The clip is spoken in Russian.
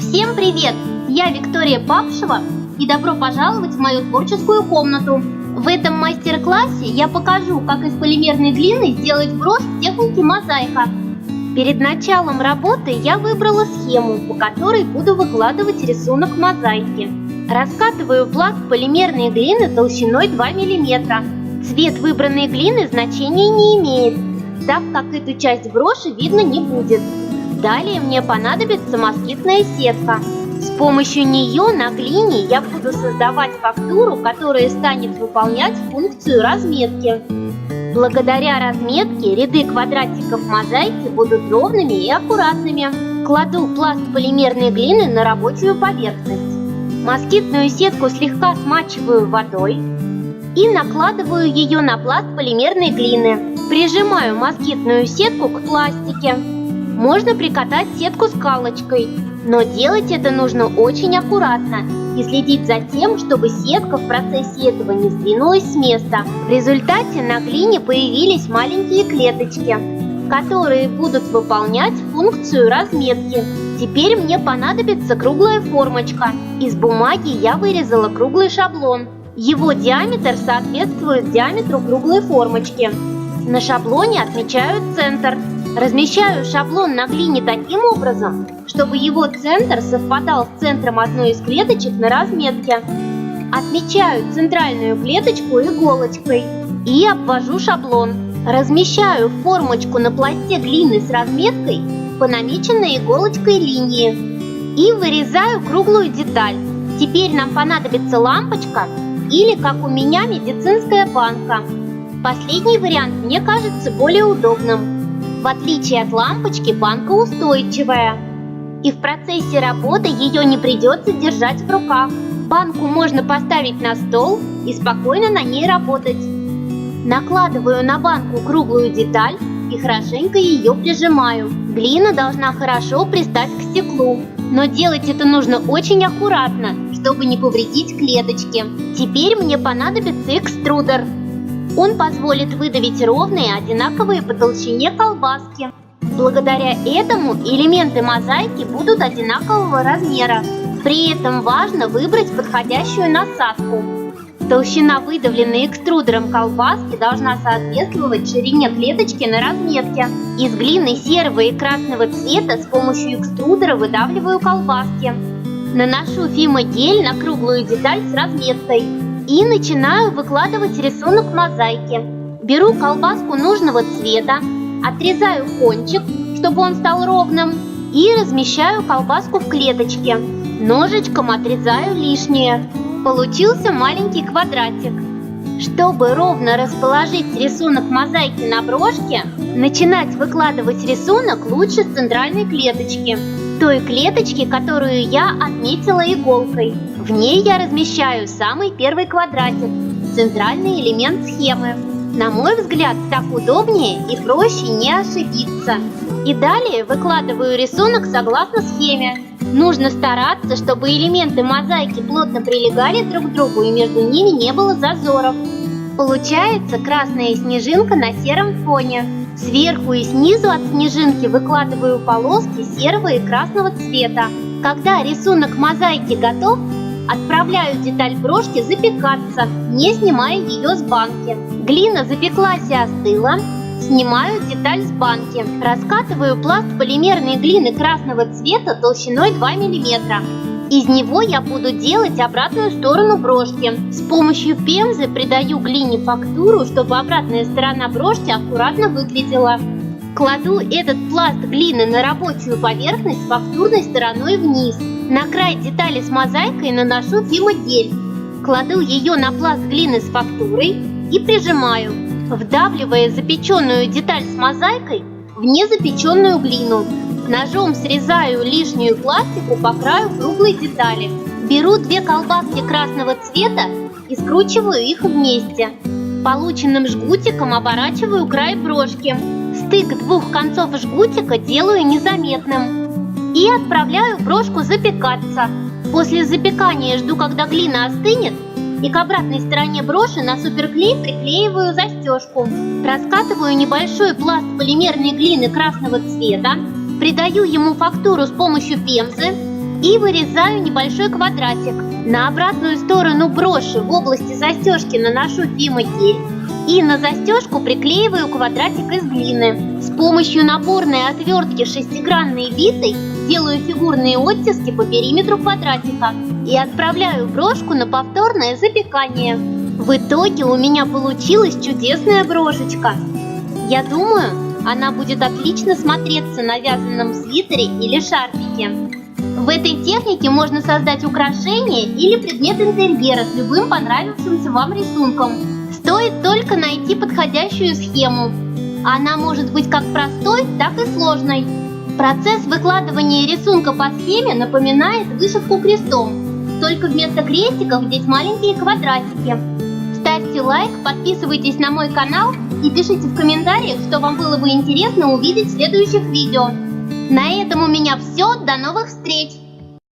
Всем привет! Я Виктория Папшева и добро пожаловать в мою творческую комнату. В этом мастер-классе я покажу, как из полимерной глины сделать брошь в технике мозаика. Перед началом работы я выбрала схему, по которой буду выкладывать рисунок мозаики. Раскатываю пласт полимерной глины толщиной 2 мм. Цвет выбранной глины значения не имеет, так как эту часть броши видно не будет. Далее мне понадобится москитная сетка. С помощью нее на глине я буду создавать фактуру, которая станет выполнять функцию разметки. Благодаря разметке ряды квадратиков мозаики будут ровными и аккуратными. Кладу пласт полимерной глины на рабочую поверхность. Москитную сетку слегка смачиваю водой и накладываю ее на пласт полимерной глины. Прижимаю москитную сетку к пластике. Можно прикатать сетку скалочкой, но делать это нужно очень аккуратно и следить за тем, чтобы сетка в процессе этого не сдвинулась с места. В результате на глине появились маленькие клеточки, которые будут выполнять функцию разметки. Теперь мне понадобится круглая формочка. Из бумаги я вырезала круглый шаблон. Его диаметр соответствует диаметру круглой формочки. На шаблоне отмечаю центр. Размещаю шаблон на глине таким образом, чтобы его центр совпадал с центром одной из клеточек на разметке. Отмечаю центральную клеточку иголочкой и обвожу шаблон. Размещаю формочку на пласте глины с разметкой по намеченной иголочкой линии и вырезаю круглую деталь. Теперь нам понадобится лампочка или, как у меня, медицинская банка. Последний вариант мне кажется более удобным. В отличие от лампочки, банка устойчивая, и в процессе работы ее не придется держать в руках. Банку можно поставить на стол и спокойно на ней работать. Накладываю на банку круглую деталь и хорошенько ее прижимаю. Глина должна хорошо пристать к стеклу, но делать это нужно очень аккуратно, чтобы не повредить клеточки. Теперь мне понадобится экструдер. Он позволит выдавить ровные, одинаковые по толщине колбаски. Благодаря этому элементы мозаики будут одинакового размера. При этом важно выбрать подходящую насадку. Толщина выдавленной экструдером колбаски должна соответствовать ширине клеточки на разметке. Из глины серого и красного цвета с помощью экструдера выдавливаю колбаски. Наношу фимогель на круглую деталь с разметкой. И начинаю выкладывать рисунок мозаики. Беру колбаску нужного цвета, отрезаю кончик, чтобы он стал ровным, и размещаю колбаску в клеточке. Ножичком отрезаю лишнее. Получился маленький квадратик. Чтобы ровно расположить рисунок мозаики на брошке, начинать выкладывать рисунок лучше с центральной клеточки. Той клеточки, которую я отметила иголкой. В ней я размещаю самый первый квадратик, центральный элемент схемы. На мой взгляд, так удобнее и проще не ошибиться. И далее выкладываю рисунок согласно схеме. Нужно стараться, чтобы элементы мозаики плотно прилегали друг к другу и между ними не было зазоров. Получается красная снежинка на сером фоне. Сверху и снизу от снежинки выкладываю полоски серого и красного цвета. Когда рисунок мозаики готов, отправляю деталь брошки запекаться, не снимая ее с банки. Глина запеклась и остыла. Снимаю деталь с банки. Раскатываю пласт полимерной глины красного цвета толщиной 2 мм. Из него я буду делать обратную сторону брошки. С помощью пемзы придаю глине фактуру, чтобы обратная сторона брошки аккуратно выглядела. Кладу этот пласт глины на рабочую поверхность фактурной стороной вниз. На край детали с мозаикой наношу фимогель. Кладу ее на пласт глины с фактурой и прижимаю, вдавливая запеченную деталь с мозаикой в незапеченную глину. Ножом срезаю лишнюю пластику по краю круглой детали. Беру 2 колбаски красного цвета и скручиваю их вместе. Полученным жгутиком оборачиваю край брошки. Стык 2 концов жгутика делаю незаметным. И отправляю брошку запекаться. После запекания жду, когда глина остынет, и к обратной стороне броши на суперклей приклеиваю застежку. Раскатываю небольшой пласт полимерной глины красного цвета, придаю ему фактуру с помощью пемзы и вырезаю небольшой квадратик. На обратную сторону броши в области застежки наношу пимогель и на застежку приклеиваю квадратик из глины. С помощью напорной отвертки шестигранной битой делаю фигурные оттиски по периметру квадратика и отправляю брошку на повторное запекание. В итоге у меня получилась чудесная брошечка. Я думаю, она будет отлично смотреться на вязаном свитере или шарфике. В этой технике можно создать украшение или предмет интерьера с любым понравившимся вам рисунком. Стоит только найти подходящую схему. Она может быть как простой, так и сложной. Процесс выкладывания рисунка по схеме напоминает вышивку крестом, только вместо крестиков здесь маленькие квадратики. Ставьте лайк, подписывайтесь на мой канал и пишите в комментариях, что вам было бы интересно увидеть в следующих видео. На этом у меня все, до новых встреч!